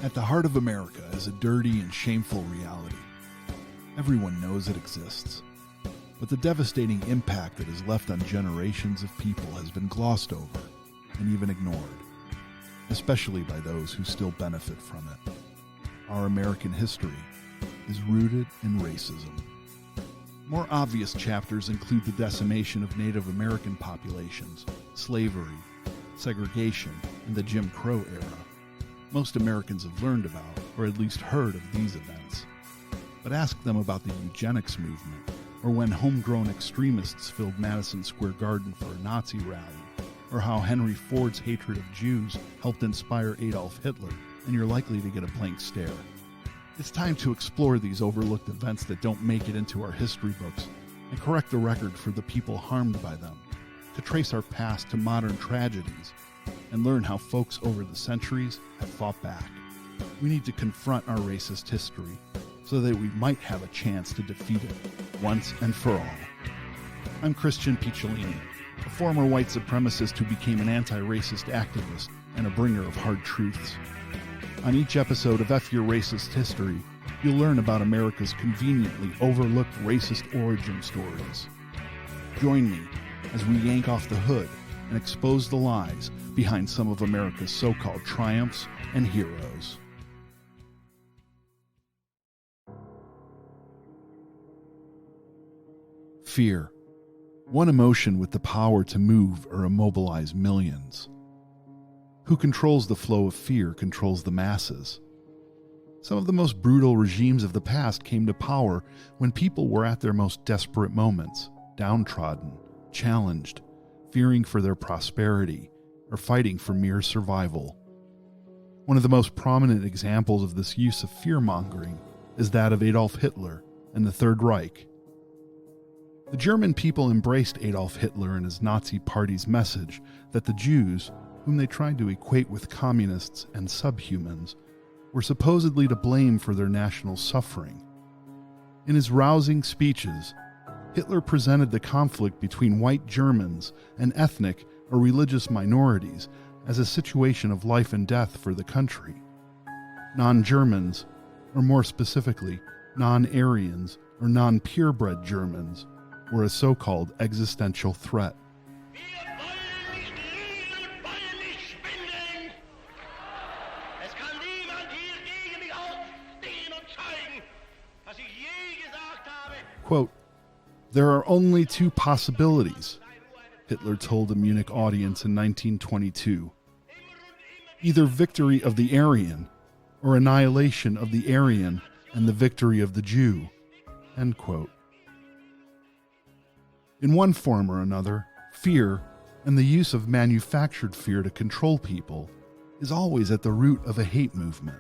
At the heart of America is a dirty and shameful reality. Everyone knows it exists, but the devastating impact it has left on generations of people has been glossed over and even ignored, especially by those who still benefit from it. Our American history is rooted in racism. More obvious chapters include the decimation of Native American populations, slavery, segregation, and the Jim Crow era. Most Americans have learned about, or at least heard of these events. But ask them about the eugenics movement, or when homegrown extremists filled Madison Square Garden for a Nazi rally, or how Henry Ford's hatred of Jews helped inspire Adolf Hitler, and you're likely to get a blank stare. It's time to explore these overlooked events that don't make it into our history books, and correct the record for the people harmed by them, to trace our past to modern tragedies, and learn how folks over the centuries have fought back. We need to confront our racist history so that we might have a chance to defeat it once and for all. I'm Christian Picciolini, a former white supremacist who became an anti-racist activist and a bringer of hard truths. On each episode of F Your Racist History, you'll learn about America's conveniently overlooked racist origin stories. Join me as we yank off the hood and expose the lies behind some of America's so-called triumphs and heroes. Fear. One emotion with the power to move or immobilize millions. Who controls the flow of fear controls the masses. Some of the most brutal regimes of the past came to power when people were at their most desperate moments, downtrodden, challenged, fearing for their prosperity, or fighting for mere survival. One of the most prominent examples of this use of fear-mongering is that of Adolf Hitler and the Third Reich. The German people embraced Adolf Hitler and his Nazi party's message that the Jews, whom they tried to equate with communists and subhumans, were supposedly to blame for their national suffering. In his rousing speeches, Hitler presented the conflict between white Germans and ethnic or religious minorities as a situation of life and death for the country. Non-Germans, or more specifically, non-Aryans or non-purebred Germans, were a so-called existential threat. Quote, "There are only two possibilities," Hitler told a Munich audience in 1922. "Either victory of the Aryan or annihilation of the Aryan and the victory of the Jew." End quote. In one form or another, fear, and the use of manufactured fear to control people, is always at the root of a hate movement,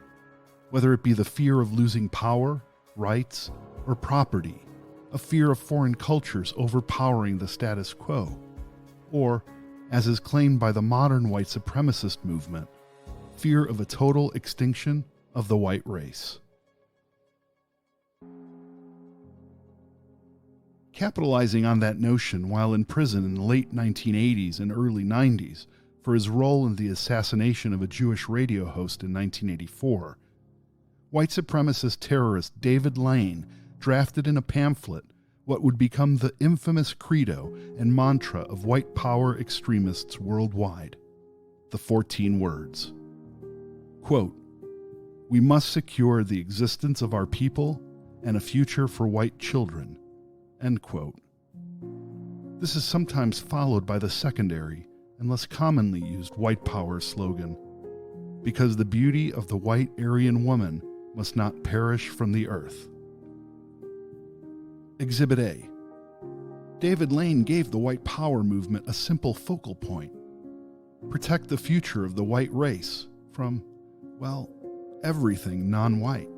whether it be the fear of losing power, rights, or property, a fear of foreign cultures overpowering the status quo, or, as is claimed by the modern white supremacist movement, fear of a total extinction of the white race. Capitalizing on that notion while in prison in the late 1980s and early 90s for his role in the assassination of a Jewish radio host in 1984, white supremacist terrorist David Lane drafted in a pamphlet what would become the infamous credo and mantra of white power extremists worldwide, the 14 words. Quote, "We must secure the existence of our people and a future for white children." End quote. This is sometimes followed by the secondary and less commonly used white power slogan, "Because the beauty of the white Aryan woman must not perish from the earth." Exhibit A. David Lane gave the white power movement a simple focal point. Protect the future of the white race from, well, everything non-white,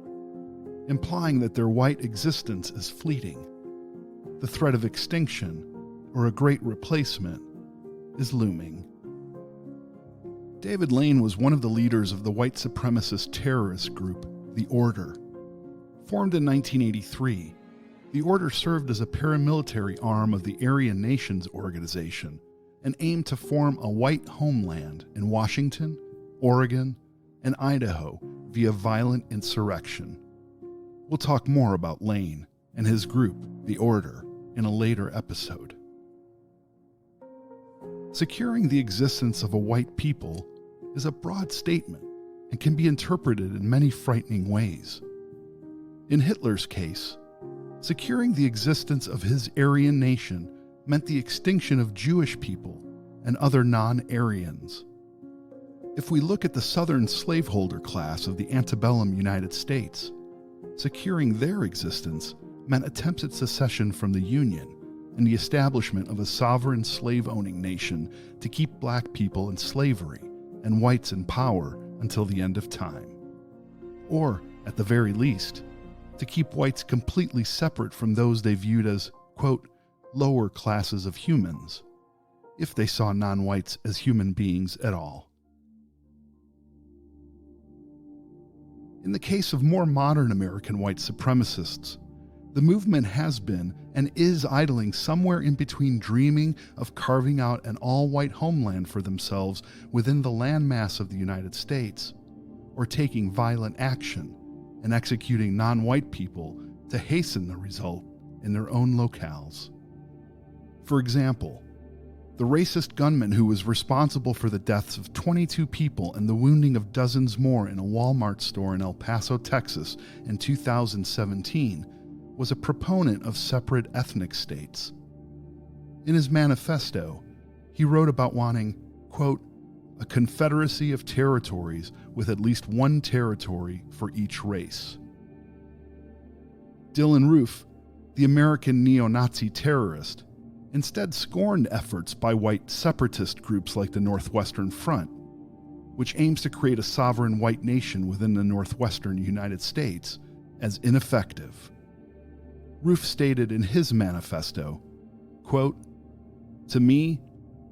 implying that their white existence is fleeting. The threat of extinction, or a great replacement, is looming. David Lane was one of the leaders of the white supremacist terrorist group, The Order. Formed in 1983, The Order served as a paramilitary arm of the Aryan Nations organization and aimed to form a white homeland in Washington, Oregon, and Idaho via violent insurrection. We'll talk more about Lane and his group, the Order, in a later episode. Securing the existence of a white people is a broad statement and can be interpreted in many frightening ways. In Hitler's case, securing the existence of his Aryan nation meant the extinction of Jewish people and other non-Aryans. If we look at the Southern slaveholder class of the antebellum United States, securing their existence meant attempted secession from the Union and the establishment of a sovereign slave-owning nation to keep black people in slavery and whites in power until the end of time. Or, at the very least, to keep whites completely separate from those they viewed as, quote, lower classes of humans, if they saw non-whites as human beings at all. In the case of more modern American white supremacists, the movement has been and is idling somewhere in between dreaming of carving out an all-white homeland for themselves within the landmass of the United States, or taking violent action and executing non-white people to hasten the result in their own locales. For example, the racist gunman who was responsible for the deaths of 22 people and the wounding of dozens more in a Walmart store in El Paso, Texas in 2017 was a proponent of separate ethnic states. In his manifesto, he wrote about wanting, quote, a confederacy of territories with at least one territory for each race. Dylan Roof, the American neo-Nazi terrorist, instead scorned efforts by white separatist groups like the Northwestern Front, which aims to create a sovereign white nation within the northwestern United States, as ineffective. Roof stated in his manifesto, quote, to me,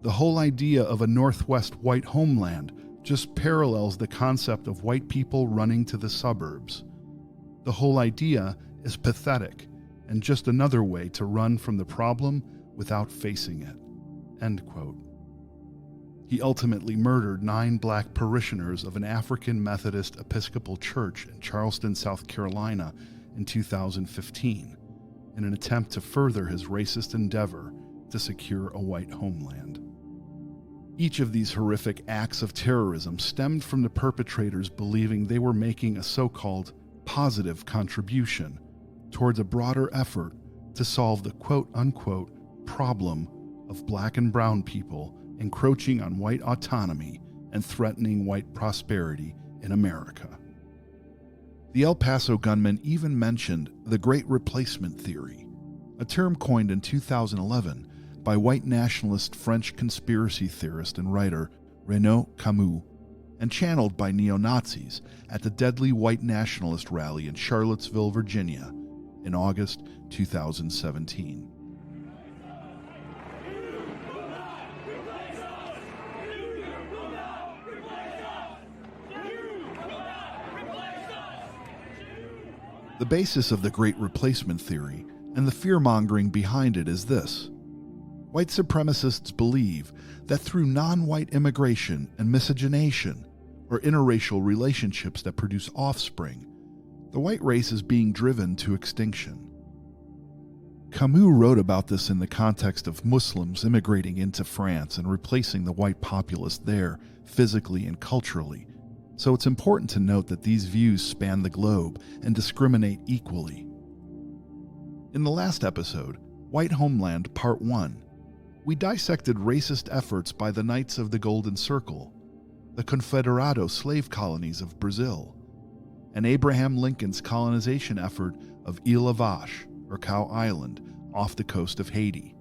the whole idea of a Northwest white homeland just parallels the concept of white people running to the suburbs. The whole idea is pathetic and just another way to run from the problem without facing it. End quote. He ultimately murdered 9 black parishioners of an African Methodist Episcopal church in Charleston, South Carolina in 2015 in an attempt to further his racist endeavor to secure a white homeland. Each of these horrific acts of terrorism stemmed from the perpetrators believing they were making a so-called positive contribution towards a broader effort to solve the quote-unquote problem of black and brown people encroaching on white autonomy and threatening white prosperity in America. The El Paso gunman even mentioned the Great Replacement theory, a term coined in 2011 by white nationalist French conspiracy theorist and writer Renaud Camus, and channeled by neo-Nazis at the deadly white nationalist rally in Charlottesville, Virginia, in August 2017. The basis of the Great Replacement theory and the fear-mongering behind it is this. White supremacists believe that through non-white immigration and miscegenation, or interracial relationships that produce offspring, the white race is being driven to extinction. Camus wrote about this in the context of Muslims immigrating into France and replacing the white populace there, physically and culturally, so it's important to note that these views span the globe and discriminate equally. In the last episode, White Homeland Part 1, we dissected racist efforts by the Knights of the Golden Circle, the Confederado slave colonies of Brazil, and Abraham Lincoln's colonization effort of Ile Vache, or Cow Island, off the coast of Haiti.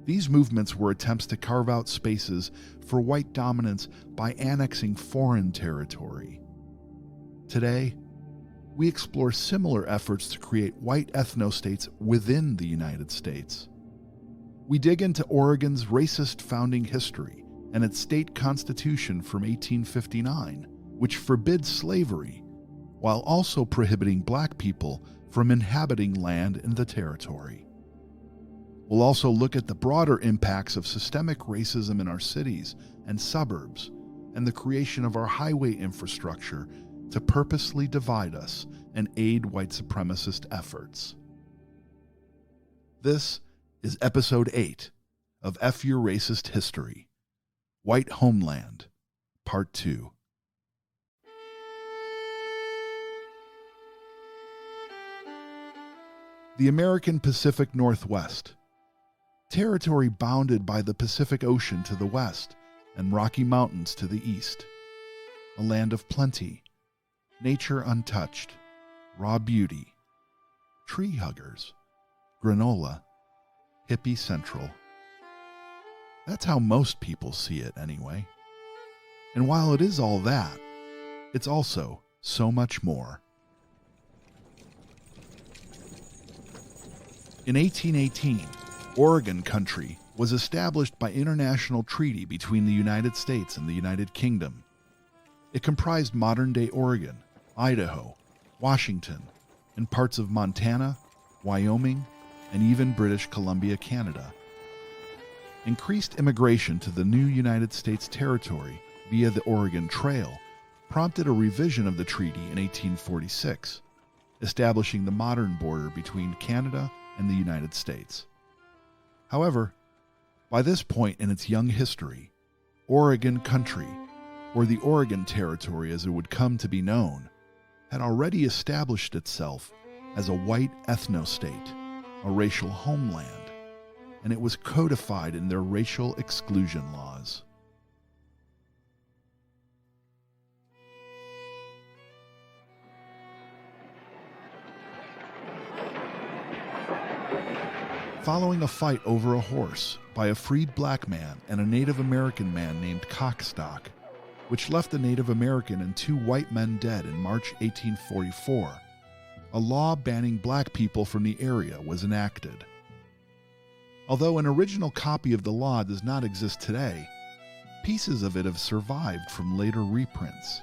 These movements were attempts to carve out spaces for white dominance by annexing foreign territory. Today, we explore similar efforts to create white ethno-states within the United States. We dig into Oregon's racist founding history and its state constitution from 1859, which forbids slavery, while also prohibiting black people from inhabiting land in the territory. We'll also look at the broader impacts of systemic racism in our cities and suburbs, and the creation of our highway infrastructure to purposely divide us and aid white supremacist efforts. This is Episode 8 of F Your Racist History, White Homeland, Part 2. The American Pacific Northwest, territory bounded by the Pacific Ocean to the west and Rocky Mountains to the east. A land of plenty, nature untouched, raw beauty, tree huggers, granola, hippie central. That's how most people see it anyway. And while it is all that, it's also so much more. In 1818, Oregon Country was established by international treaty between the United States and the United Kingdom. It comprised modern-day Oregon, Idaho, Washington, and parts of Montana, Wyoming, and even British Columbia, Canada. Increased immigration to the new United States territory via the Oregon Trail prompted a revision of the treaty in 1846, establishing the modern border between Canada and the United States. However, by this point in its young history, Oregon Country, or the Oregon Territory as it would come to be known, had already established itself as a white ethno-state, a racial homeland, and it was codified in their racial exclusion laws. Following a fight over a horse by a freed black man and a Native American man named Cockstock, which left a Native American and two white men dead in March 1844, a law banning black people from the area was enacted. Although an original copy of the law does not exist today, pieces of it have survived from later reprints.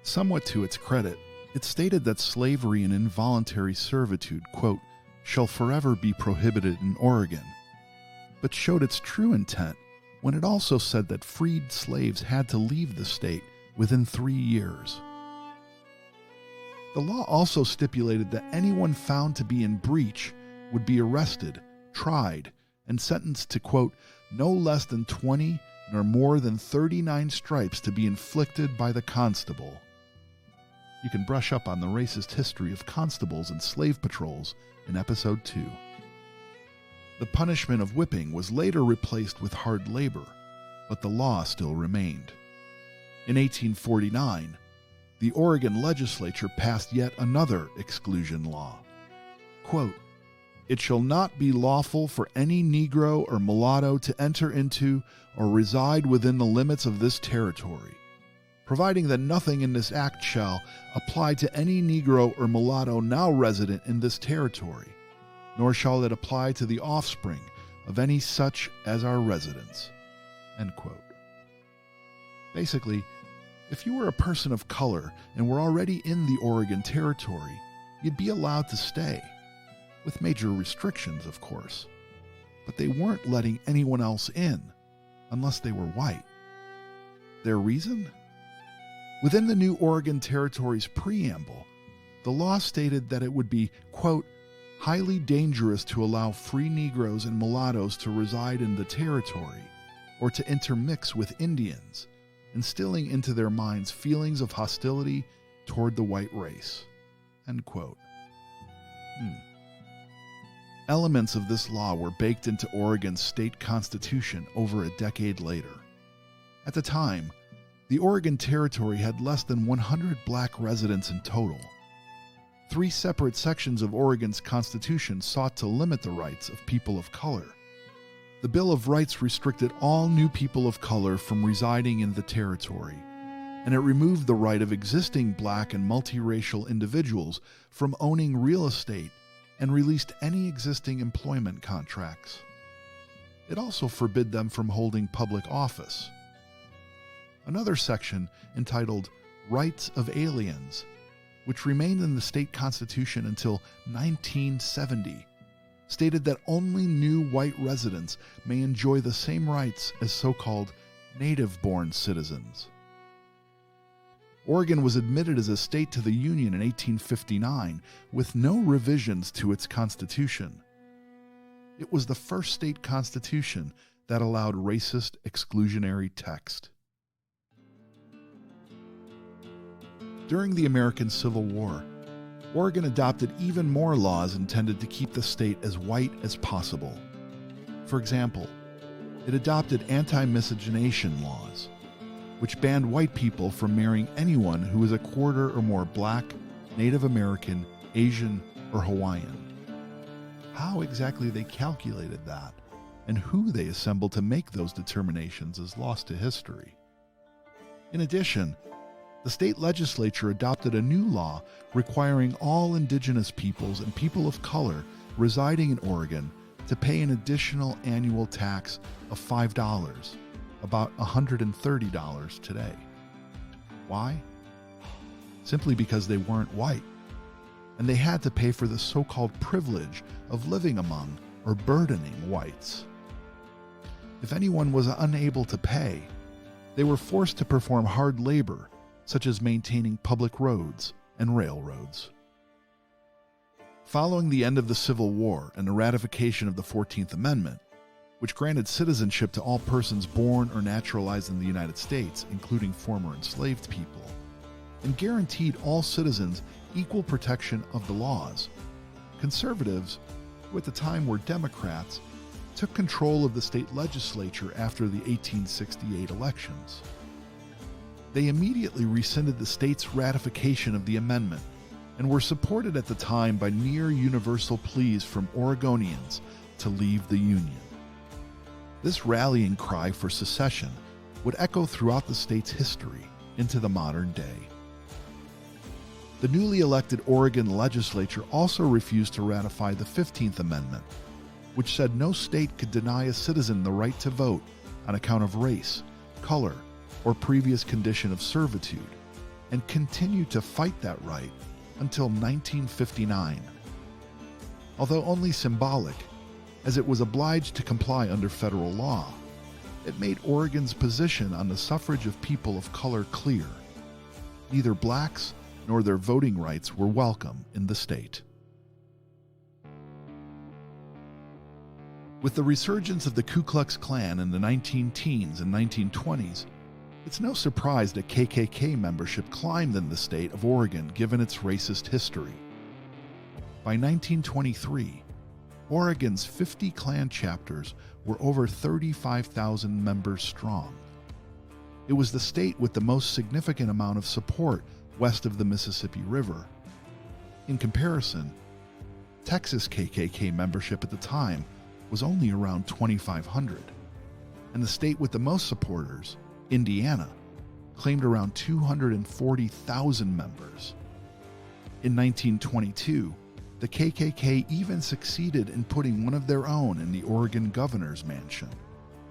Somewhat to its credit, it stated that slavery and involuntary servitude, quote, shall forever be prohibited in Oregon, but showed its true intent when it also said that freed slaves had to leave the state within 3 years. The law also stipulated that anyone found to be in breach would be arrested, tried, and sentenced to, quote, no less than 20 nor more than 39 stripes to be inflicted by the constable. You can brush up on the racist history of constables and slave patrols in Episode 2. The punishment of whipping was later replaced with hard labor, but the law still remained. In 1849, the Oregon legislature passed yet another exclusion law. Quote, it shall not be lawful for any Negro or mulatto to enter into or reside within the limits of this territory, providing that nothing in this act shall apply to any Negro or mulatto now resident in this territory, nor shall it apply to the offspring of any such as are residents. End quote. Basically, if you were a person of color and were already in the Oregon Territory, you'd be allowed to stay, with major restrictions, of course. But they weren't letting anyone else in, unless they were white. Their reason? Within the new Oregon Territory's preamble, the law stated that it would be, quote, highly dangerous to allow free Negroes and mulattoes to reside in the territory or to intermix with Indians, instilling into their minds feelings of hostility toward the white race. End quote. Elements of this law were baked into Oregon's state constitution over a decade later. At the time, the Oregon Territory had less than 100 black residents in total. 3 separate sections of Oregon's constitution sought to limit the rights of people of color. The Bill of Rights restricted all new people of color from residing in the territory, and it removed the right of existing black and multiracial individuals from owning real estate and released any existing employment contracts. It also forbid them from holding public office. Another section, entitled Rights of Aliens, which remained in the state constitution until 1970, stated that only new white residents may enjoy the same rights as so-called native-born citizens. Oregon was admitted as a state to the Union in 1859 with no revisions to its constitution. It was the first state constitution that allowed racist exclusionary text. During the American Civil War, Oregon adopted even more laws intended to keep the state as white as possible. For example, it adopted anti-miscegenation laws, which banned white people from marrying anyone who was a quarter or more Black, Native American, Asian, or Hawaiian. How exactly they calculated that and who they assembled to make those determinations is lost to history. In addition, the state legislature adopted a new law requiring all indigenous peoples and people of color residing in Oregon to pay an additional annual tax of $5, about $130 today. Why? Simply because they weren't white, and they had to pay for the so-called privilege of living among or burdening whites. If anyone was unable to pay, they were forced to perform hard labor, such as maintaining public roads and railroads. Following the end of the Civil War and the ratification of the 14th Amendment, which granted citizenship to all persons born or naturalized in the United States, including former enslaved people, and guaranteed all citizens equal protection of the laws, conservatives, who at the time were Democrats, took control of the state legislature after the 1868 elections. They immediately rescinded the state's ratification of the amendment and were supported at the time by near universal pleas from Oregonians to leave the Union. This rallying cry for secession would echo throughout the state's history into the modern day. The newly elected Oregon legislature also refused to ratify the 15th Amendment, which said no state could deny a citizen the right to vote on account of race, color, or previous condition of servitude, and continued to fight that right until 1959. Although only symbolic, as it was obliged to comply under federal law, it made Oregon's position on the suffrage of people of color clear. Neither blacks nor their voting rights were welcome in the state. With the resurgence of the Ku Klux Klan in the 19-teens and 1920s, it's no surprise that KKK membership climbed in the state of Oregon given its racist history. By 1923, Oregon's 50 Klan chapters were over 35,000 members strong. It was the state with the most significant amount of support west of the Mississippi River. In comparison, Texas KKK membership at the time was only around 2,500, and the state with the most supporters, Indiana, claimed around 240,000 members. In 1922, the KKK even succeeded in putting one of their own in the Oregon governor's mansion,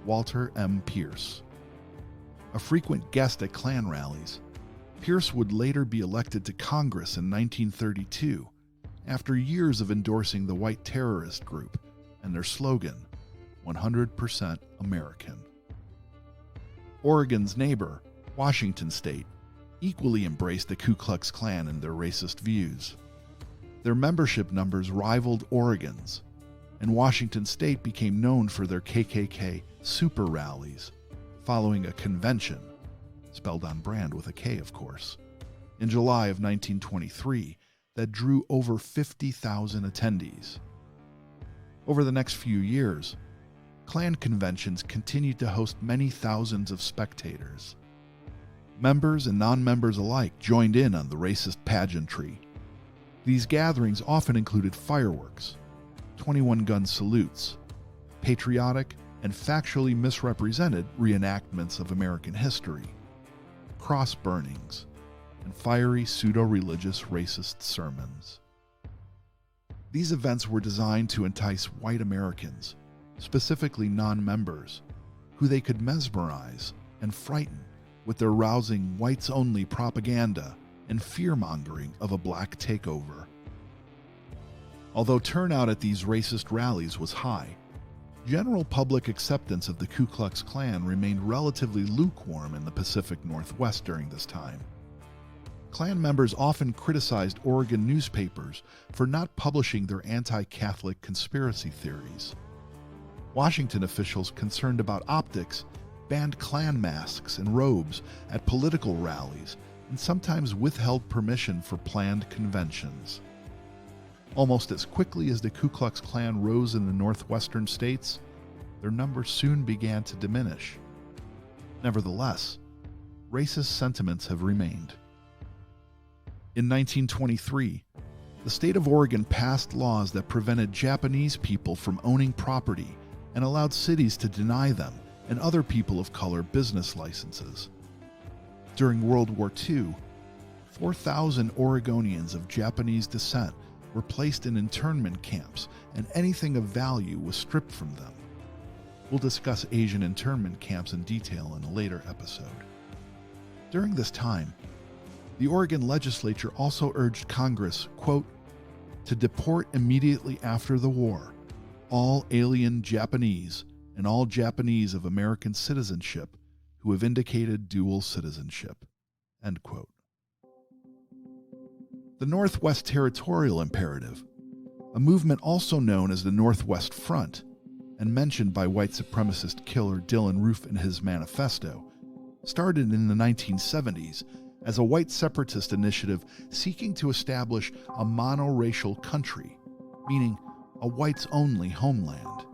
Walter M. Pierce. A frequent guest at Klan rallies, Pierce would later be elected to Congress in 1932 after years of endorsing the white terrorist group and their slogan, 100% American. Oregon's neighbor, Washington State, equally embraced the Ku Klux Klan and their racist views. Their membership numbers rivaled Oregon's, and Washington State became known for their KKK super rallies, following a convention, spelled on brand with a K of course, in July of 1923 that drew over 50,000 attendees. Over the next few years, Klan conventions continued to host many thousands of spectators. Members and non-members alike joined in on the racist pageantry. These gatherings often included fireworks, 21-gun salutes, patriotic and factually misrepresented reenactments of American history, cross burnings, and fiery pseudo-religious racist sermons. These events were designed to entice white Americans, specifically non-members, who they could mesmerize and frighten with their rousing whites-only propaganda and fear-mongering of a black takeover. Although turnout at these racist rallies was high, general public acceptance of the Ku Klux Klan remained relatively lukewarm in the Pacific Northwest during this time. Klan members often criticized Oregon newspapers for not publishing their anti-Catholic conspiracy theories. Washington officials concerned about optics banned Klan masks and robes at political rallies and sometimes withheld permission for planned conventions. Almost as quickly as the Ku Klux Klan rose in the northwestern states, their numbers soon began to diminish. Nevertheless, racist sentiments have remained. In 1923, the state of Oregon passed laws that prevented Japanese people from owning property and allowed cities to deny them and other people of color business licenses. During World War II, 4,000 Oregonians of Japanese descent were placed in internment camps, and anything of value was stripped from them. We'll discuss Asian internment camps in detail in a later episode. During this time, the Oregon legislature also urged Congress, quote, to deport immediately after the war all alien Japanese and all Japanese of American citizenship who have indicated dual citizenship, end quote. The Northwest Territorial Imperative, a movement also known as the Northwest Front, and mentioned by white supremacist killer Dylann Roof in his manifesto, started in the 1970s as a white separatist initiative seeking to establish a monoracial country, meaning a whites-only homeland.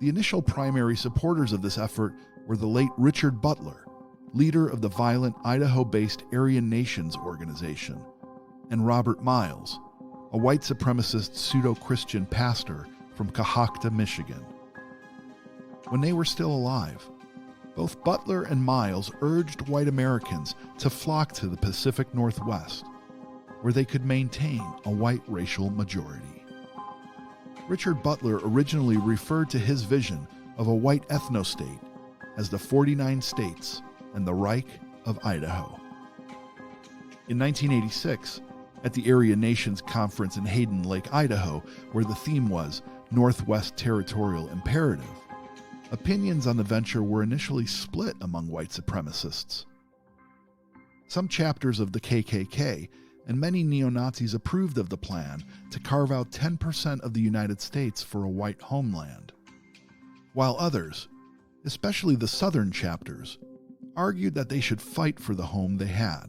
The initial primary supporters of this effort were the late Richard Butler, leader of the violent Idaho-based Aryan Nations organization, and Robert Miles, a white supremacist pseudo-Christian pastor from Cohocton, Michigan. When they were still alive, both Butler and Miles urged white Americans to flock to the Pacific Northwest, where they could maintain a white racial majority. Richard Butler originally referred to his vision of a white ethno-state as the 49 states and the Reich of Idaho. In 1986, at the Aryan Nations Conference in Hayden Lake, Idaho, where the theme was Northwest Territorial Imperative, opinions on the venture were initially split among white supremacists. Some chapters of the KKK and many neo-Nazis approved of the plan to carve out 10% of the United States for a white homeland, while others, especially the southern chapters, argued that they should fight for the home they had.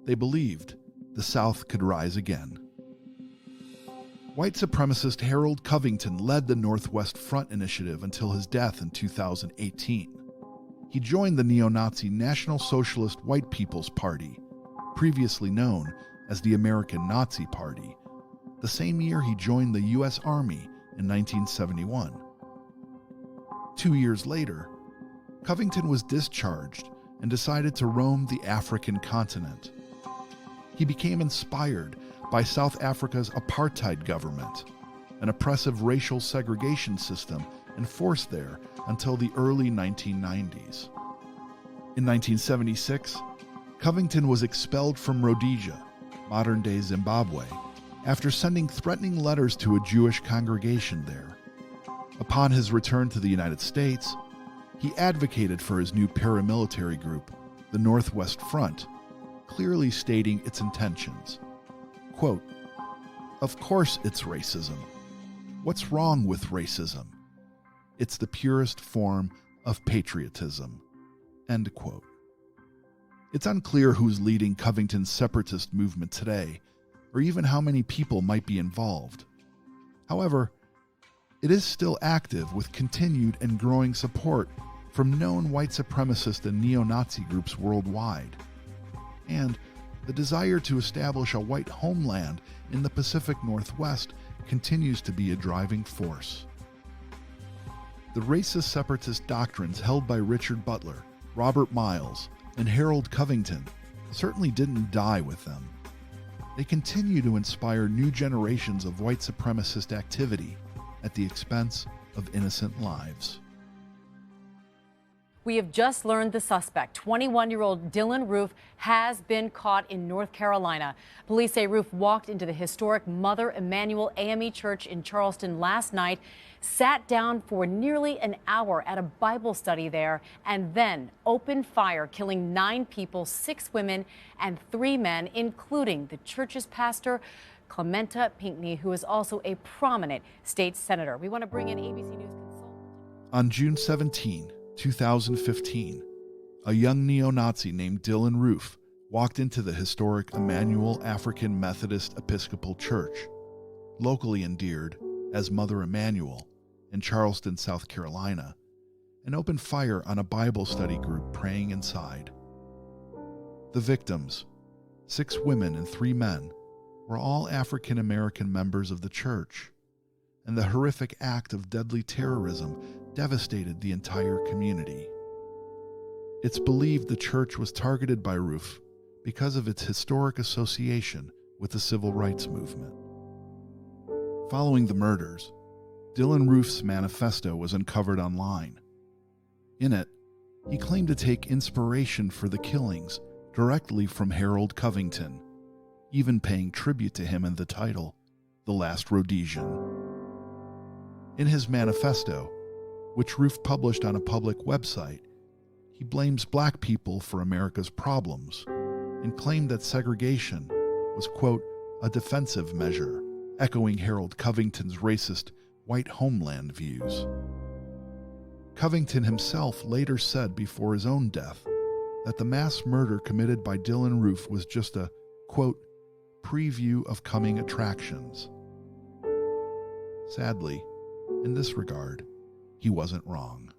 They believed the South could rise again. White supremacist Harold Covington led the Northwest Front initiative until his death in 2018. He joined the neo-Nazi National Socialist White People's Party, previously known as the American Nazi Party, the same year he joined the U.S. Army in 1971. 2 years later, Covington was discharged and decided to roam the African continent. He became inspired by South Africa's apartheid government, an oppressive racial segregation system enforced there until the early 1990s. In 1976, Covington was expelled from Rhodesia, modern-day Zimbabwe, after sending threatening letters to a Jewish congregation there. Upon his return to the United States, he advocated for his new paramilitary group, the Northwest Front, clearly stating its intentions. Quote, "Of course it's racism. What's wrong with racism? It's the purest form of patriotism." End quote. It's unclear who's leading Covington's separatist movement today, or even how many people might be involved. However, it is still active with continued and growing support from known white supremacist and neo-Nazi groups worldwide. And the desire to establish a white homeland in the Pacific Northwest continues to be a driving force. The racist separatist doctrines held by Richard Butler, Robert Miles, and Harold Covington certainly didn't die with them. They continue to inspire new generations of white supremacist activity at the expense of innocent lives. We have just learned the suspect, 21-year-old Dylan Roof, has been caught in North Carolina. Police say Roof walked into the historic Mother Emanuel AME Church in Charleston last night, sat down for nearly an hour at a Bible study there, and then opened fire, killing 9 people, 6 women and 3 men, including the church's pastor, Clementa Pinckney, who is also a prominent state senator. We want to bring in ABC News consultant. On June 17, 2015, a young neo-Nazi named Dylan Roof walked into the historic Emanuel African Methodist Episcopal Church, locally endeared as Mother Emanuel, in Charleston, South Carolina, and opened fire on a Bible study group praying inside. The victims, 6 women and 3 men, were all African American members of the church, and the horrific act of deadly terrorism devastated the entire community. It's believed the church was targeted by Roof because of its historic association with the civil rights movement. Following the murders, Dylan Roof's manifesto was uncovered online. In it, he claimed to take inspiration for the killings directly from Harold Covington, even paying tribute to him in the title, The Last Rhodesian. In his manifesto, which Roof published on a public website, he blames black people for America's problems and claimed that segregation was, quote, a defensive measure, echoing Harold Covington's racist white homeland views. Covington himself later said before his own death that the mass murder committed by Dylan Roof was just a, quote, preview of coming attractions. Sadly, in this regard, he wasn't wrong.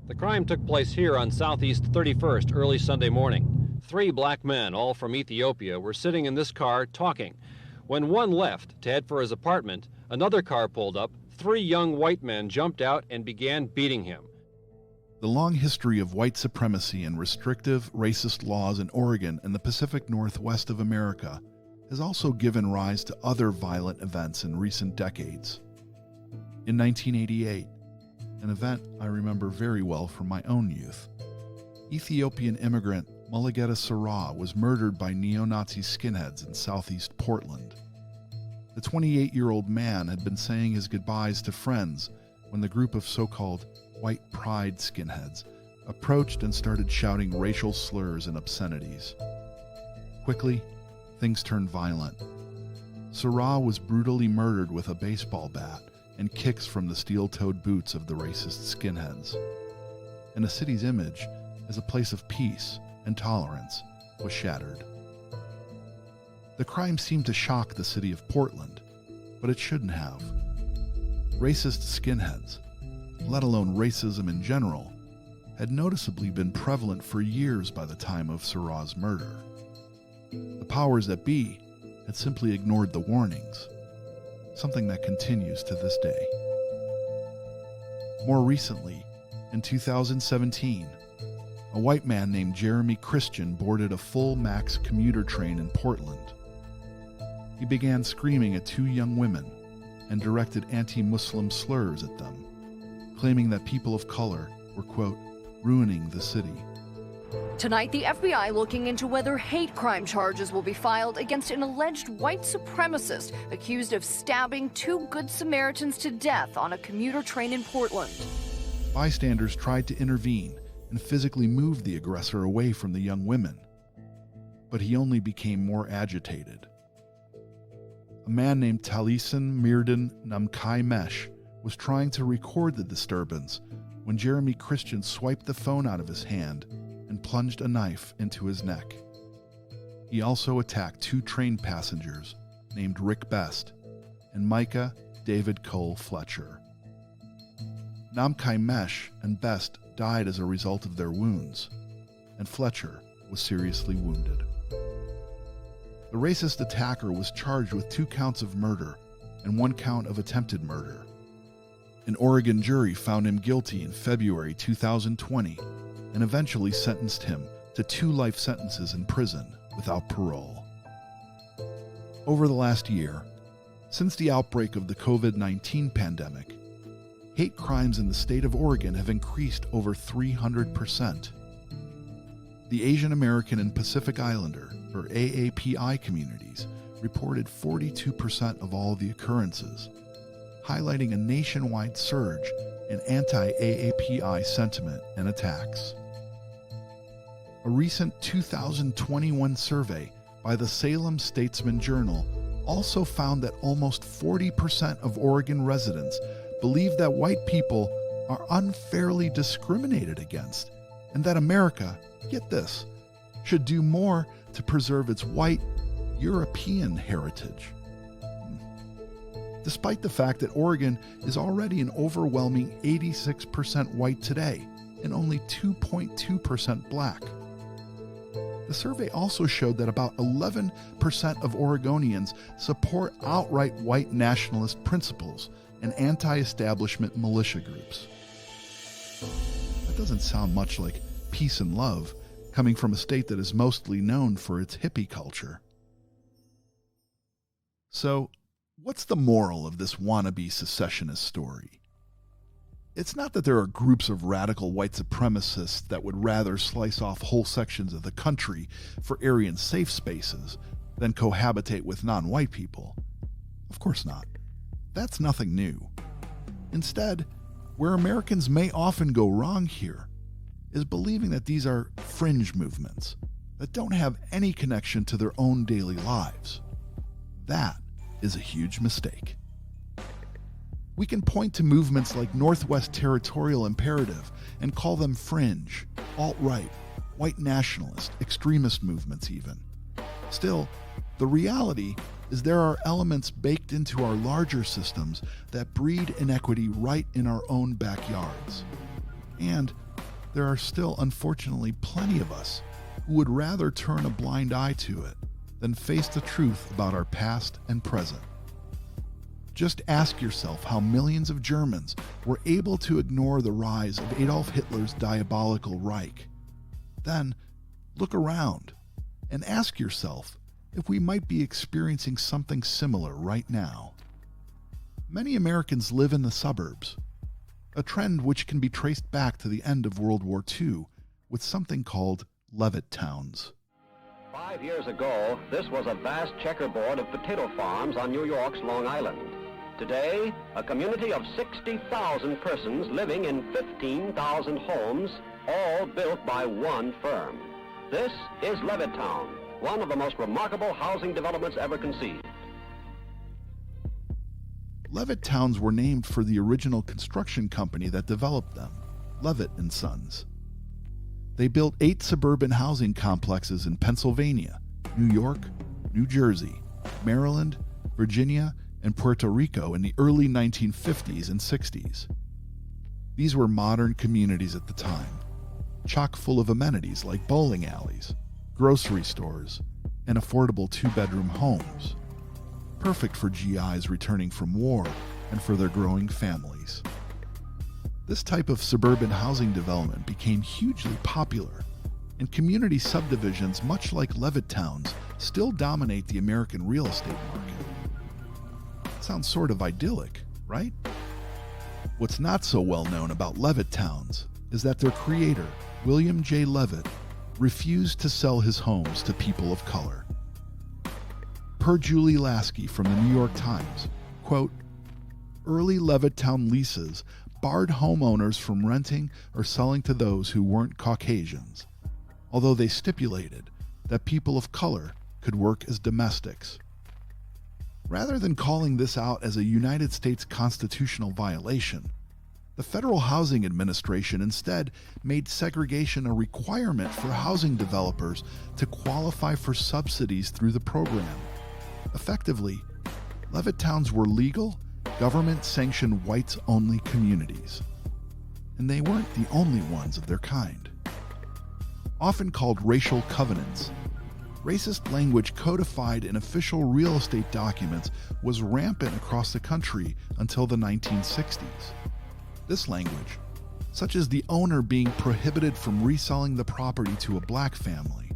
The crime took place here on Southeast 31st early Sunday morning. 3 black men, all from Ethiopia, were sitting in this car talking. When one left to head for his apartment, another car pulled up, 3 young white men jumped out and began beating him. The long history of white supremacy and restrictive, racist laws in Oregon and the Pacific Northwest of America has also given rise to other violent events in recent decades. In 1988, an event I remember very well from my own youth, Ethiopian immigrant Mulugeta Sarah was murdered by neo-Nazi skinheads in southeast Portland. The 28-year-old man had been saying his goodbyes to friends when the group of so-called white pride skinheads approached and started shouting racial slurs and obscenities. Quickly, things turned violent. Sarah was brutally murdered with a baseball bat and kicks from the steel-toed boots of the racist skinheads. And the city's image as a place of peace and tolerance was shattered. The crime seemed to shock the city of Portland, but it shouldn't have. Racist skinheads, let alone racism in general, had noticeably been prevalent for years by the time of Sarah's murder. The powers that be had simply ignored the warnings, something that continues to this day. More recently, in 2017, a white man named Jeremy Christian boarded a full MAX commuter train in Portland. He began screaming at 2 young women and directed anti-Muslim slurs at them, claiming that people of color were, quote, ruining the city. Tonight, the FBI looking into whether hate crime charges will be filed against an alleged white supremacist accused of stabbing 2 Good Samaritans to death on a commuter train in Portland. Bystanders tried to intervene and physically move the aggressor away from the young women, but he only became more agitated. A man named Talisan Mirdan Namkai Mesh was trying to record the disturbance when Jeremy Christian swiped the phone out of his hand and plunged a knife into his neck. He also attacked 2 train passengers named Rick Best and Micah David Cole Fletcher. Namkai Mesh and Best died as a result of their wounds, and Fletcher was seriously wounded. The racist attacker was charged with 2 counts of murder and 1 count of attempted murder. An Oregon jury found him guilty in February 2020 and eventually sentenced him to 2 life sentences in prison without parole. Over the last year, since the outbreak of the COVID-19 pandemic, hate crimes in the state of Oregon have increased over 300%. The Asian American and Pacific Islander, or AAPI communities, reported 42% of all the occurrences, highlighting a nationwide surge in anti-AAPI sentiment and attacks. A recent 2021 survey by the Salem Statesman Journal also found that almost 40% of Oregon residents believe that white people are unfairly discriminated against, and that America, get this, should do more to preserve its white European heritage. Despite the fact that Oregon is already an overwhelming 86% white today and only 2.2% black. The survey also showed that about 11% of Oregonians support outright white nationalist principles and anti-establishment militia groups. That doesn't sound much like peace and love, coming from a state that is mostly known for its hippie culture. So, what's the moral of this wannabe secessionist story? It's not that there are groups of radical white supremacists that would rather slice off whole sections of the country for Aryan safe spaces than cohabitate with non-white people. Of course not. That's nothing new. Instead, where Americans may often go wrong here is believing that these are fringe movements that don't have any connection to their own daily lives. That is a huge mistake. We can point to movements like Northwest Territorial Imperative and call them fringe, alt-right, white nationalist, extremist movements even. Still, the reality is there are elements baked into our larger systems that breed inequity right in our own backyards. And there are still, unfortunately, plenty of us who would rather turn a blind eye to it than face the truth about our past and present. Just ask yourself how millions of Germans were able to ignore the rise of Adolf Hitler's diabolical Reich. Then, look around and ask yourself if we might be experiencing something similar right now. Many Americans live in the suburbs, a trend which can be traced back to the end of World War II with something called Levitt towns. 5 years ago, this was a vast checkerboard of potato farms on New York's Long Island. Today, a community of 60,000 persons living in 15,000 homes, all built by one firm. This is Levittown, one of the most remarkable housing developments ever conceived. Levitt towns were named for the original construction company that developed them, Levitt & Sons. They built 8 suburban housing complexes in Pennsylvania, New York, New Jersey, Maryland, Virginia, and Puerto Rico in the early 1950s and 60s. These were modern communities at the time, chock full of amenities like bowling alleys, grocery stores, and affordable 2-bedroom homes, perfect for GIs returning from war and for their growing families. This type of suburban housing development became hugely popular, and community subdivisions much like Levitt towns still dominate the American real estate market. Sounds sort of idyllic, right? What's not so well known about Levitt towns is that their creator, William J. Levitt, refused to sell his homes to people of color. Per Julie Lasky from the New York Times, quote, "Early Levittown leases barred homeowners from renting or selling to those who weren't Caucasians, although they stipulated that people of color could work as domestics." Rather than calling this out as a United States constitutional violation, the Federal Housing Administration instead made segregation a requirement for housing developers to qualify for subsidies through the program. Effectively, Levitt towns were legal, government-sanctioned whites-only communities. And they weren't the only ones of their kind. Often called racial covenants, racist language codified in official real estate documents was rampant across the country until the 1960s. This language, such as the owner being prohibited from reselling the property to a black family,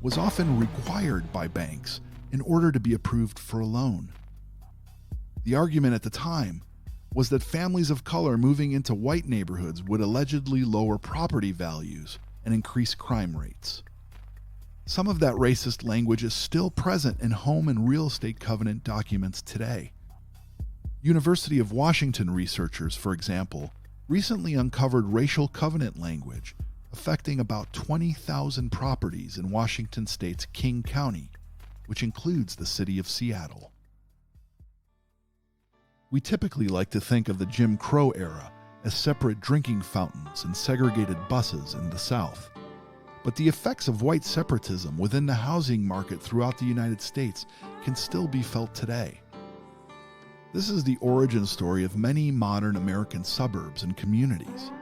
was often required by banks in order to be approved for a loan. The argument at the time was that families of color moving into white neighborhoods would allegedly lower property values and increase crime rates. Some of that racist language is still present in home and real estate covenant documents today. University of Washington researchers, for example, recently uncovered racial covenant language affecting about 20,000 properties in Washington state's King County, which includes the city of Seattle. We typically like to think of the Jim Crow era as separate drinking fountains and segregated buses in the South. But the effects of white separatism within the housing market throughout the United States can still be felt today. This is the origin story of many modern American suburbs and communities,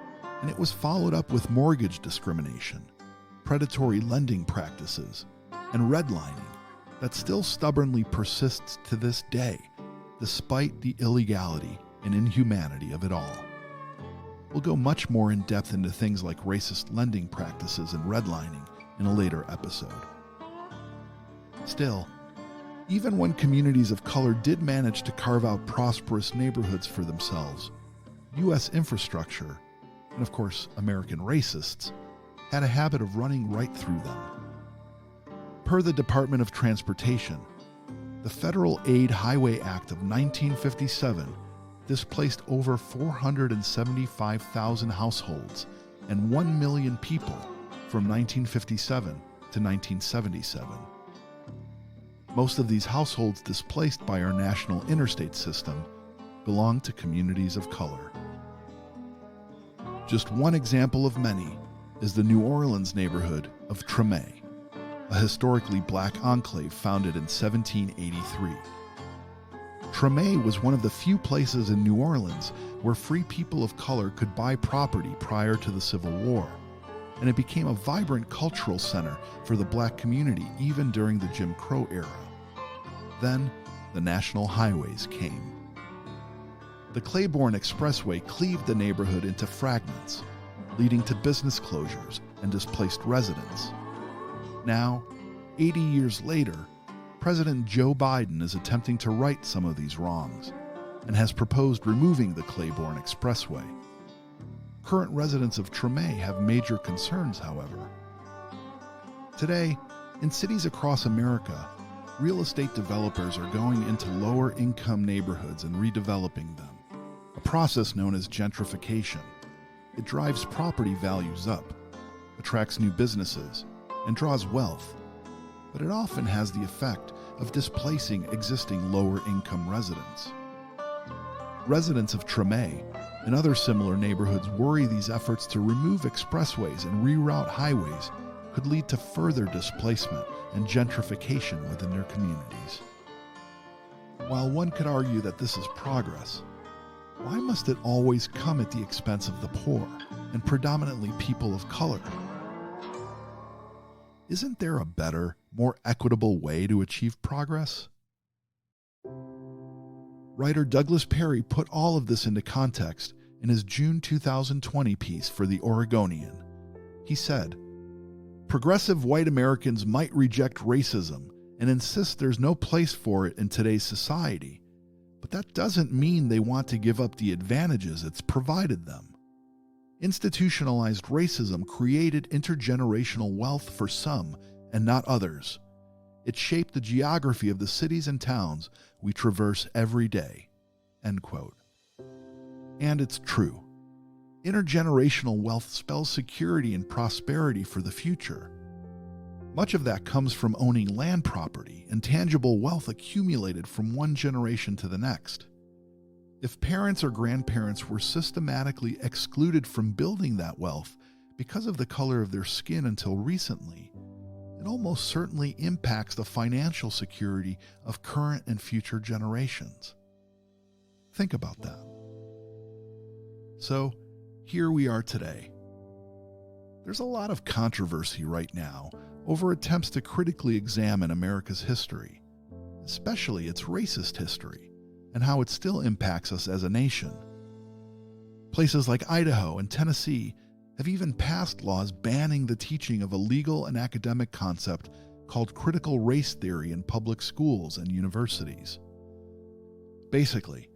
and it was followed up with mortgage discrimination, predatory lending practices, and redlining that still stubbornly persists to this day, despite the illegality and inhumanity of it all. We'll go much more in depth into things like racist lending practices and redlining in a later episode. Still, even when communities of color did manage to carve out prosperous neighborhoods for themselves, U.S. infrastructure, and of course American racists, had a habit of running right through them. Per the Department of Transportation, the Federal Aid Highway Act of 1957 displaced over 475,000 households and 1 million people from 1957 to 1977. Most of these households displaced by our national interstate system belong to communities of color. Just one example of many is the New Orleans neighborhood of Treme, a historically black enclave founded in 1783. Treme was one of the few places in New Orleans where free people of color could buy property prior to the Civil War, and it became a vibrant cultural center for the black community even during the Jim Crow era. Then, the national highways came. The Claiborne Expressway cleaved the neighborhood into fragments, leading to business closures and displaced residents. Now, 80 years later, President Joe Biden is attempting to right some of these wrongs and has proposed removing the Claiborne Expressway. Current residents of Treme have major concerns, however. Today, in cities across America, real estate developers are going into lower-income neighborhoods and redeveloping them, a process known as gentrification. It drives property values up, attracts new businesses, and draws wealth, but it often has the effect of displacing existing lower-income residents. Residents of Treme and other similar neighborhoods worry these efforts to remove expressways and reroute highways could lead to further displacement and gentrification within their communities. While one could argue that this is progress, why must it always come at the expense of the poor and predominantly people of color? Isn't there a better, more equitable way to achieve progress? Writer Douglas Perry put all of this into context in his June 2020 piece for The Oregonian. He said, "Progressive white Americans might reject racism and insist there's no place for it in today's society, but that doesn't mean they want to give up the advantages it's provided them. Institutionalized racism created intergenerational wealth for some and not others. It shaped the geography of the cities and towns we traverse every day." End quote. And it's true. Intergenerational wealth spells security and prosperity for the future. Much of that comes from owning land property and tangible wealth accumulated from one generation to the next. If parents or grandparents were systematically excluded from building that wealth because of the color of their skin until recently, it almost certainly impacts the financial security of current and future generations. Think about that. So, here we are today. There's a lot of controversy right now over attempts to critically examine America's history, especially its racist history, and how it still impacts us as a nation. Places like Idaho and Tennessee have even passed laws banning the teaching of a legal and academic concept called critical race theory in public schools and universities. Basically,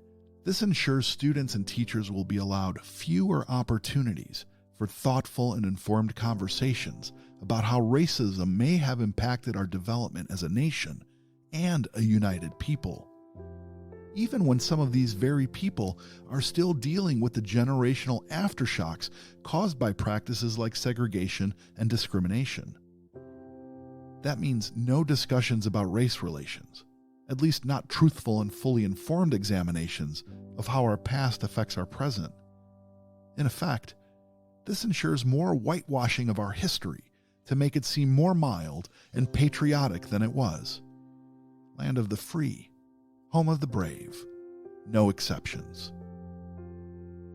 This ensures students and teachers will be allowed fewer opportunities for thoughtful and informed conversations about how racism may have impacted our development as a nation and a united people. Even when some of these very people are still dealing with the generational aftershocks caused by practices like segregation and discrimination. That means no discussions about race relations, at least not truthful and fully informed examinations of how our past affects our present. In effect, this ensures more whitewashing of our history to make it seem more mild and patriotic than it was. Land of the free, home of the brave, no exceptions.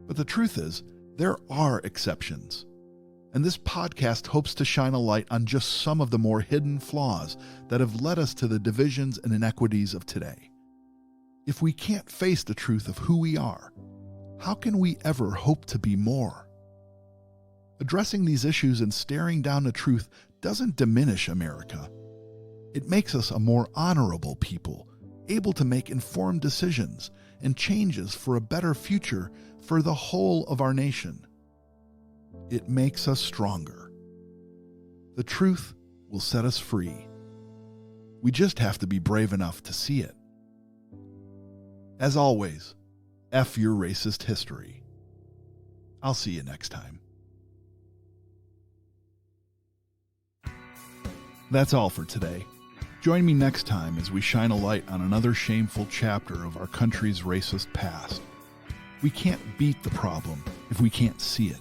But the truth is, there are exceptions. And this podcast hopes to shine a light on just some of the more hidden flaws that have led us to the divisions and inequities of today. If we can't face the truth of who we are, how can we ever hope to be more? Addressing these issues and staring down the truth doesn't diminish America. It makes us a more honorable people, able to make informed decisions and changes for a better future for the whole of our nation. It makes us stronger. The truth will set us free. We just have to be brave enough to see it. As always, F your racist history. I'll see you next time. That's all for today. Join me next time as we shine a light on another shameful chapter of our country's racist past. We can't beat the problem if we can't see it.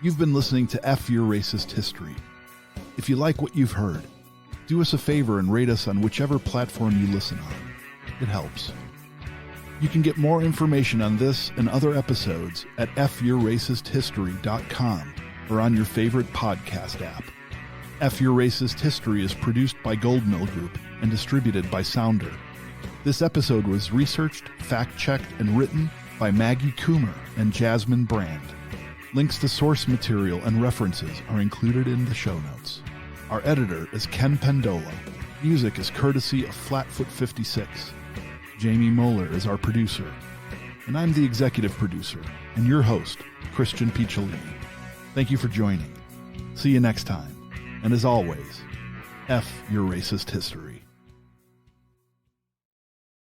You've been listening to F Your Racist History. If you like what you've heard, do us a favor and rate us on whichever platform you listen on. It helps. You can get more information on this and other episodes at fyourracisthistory.com or on your favorite podcast app. F Your Racist History is produced by Goldmill Group and distributed by Sounder. This episode was researched, fact-checked, and written by Maggie Coomer and Jasmine Brand. Links to source material and references are included in the show notes. Our editor is Ken Pendola. Music is courtesy of Flatfoot 56. Jamie Moeller is our producer. And I'm the executive producer and your host, Christian Picciolini. Thank you for joining. See you next time. And as always, F your racist history.